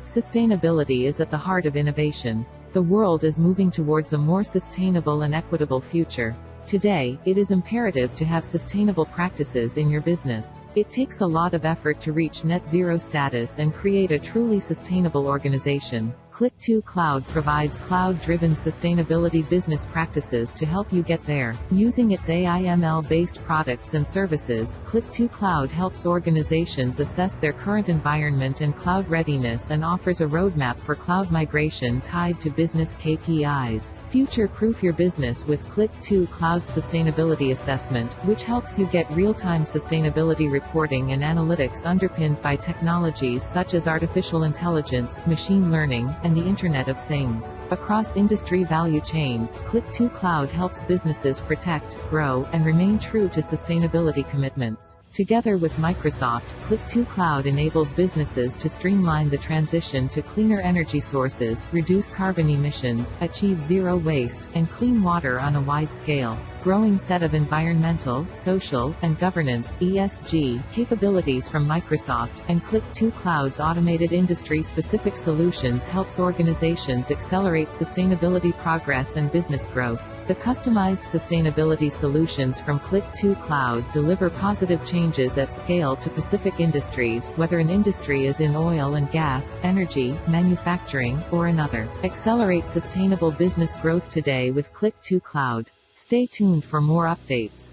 Sustainability is at the heart of innovation. The world is moving towards a more sustainable and equitable future. Today, it is imperative to have sustainable practices in your business. It takes a lot of effort to reach net zero status and create a truly sustainable organization. Click2Cloud provides cloud-driven sustainability business practices to help you get there. Using its AI/ML-based products and services, Click2Cloud helps organizations assess their current environment and cloud readiness and offers a roadmap for cloud migration tied to business KPIs. Future-proof your business with Click2Cloud Sustainability Assessment, which helps you get real-time sustainability reporting and analytics underpinned by technologies such as artificial intelligence, machine learning, and the Internet of Things. Across industry value chains, Click2Cloud helps businesses protect, grow, and remain true to sustainability commitments. Together with Microsoft, Click2Cloud enables businesses to streamline the transition to cleaner energy sources, reduce carbon emissions, achieve zero waste, and clean water on a wide scale. Growing set of environmental, social, and governance (ESG) capabilities from Microsoft, and Click2Cloud's automated industry-specific solutions helps organizations accelerate sustainability progress and business growth. The customized sustainability solutions from Click2Cloud deliver positive changes at scale to specific industries, whether an industry is in oil and gas, energy, manufacturing, or another. Accelerate sustainable business growth today with Click2Cloud. Stay tuned for more updates.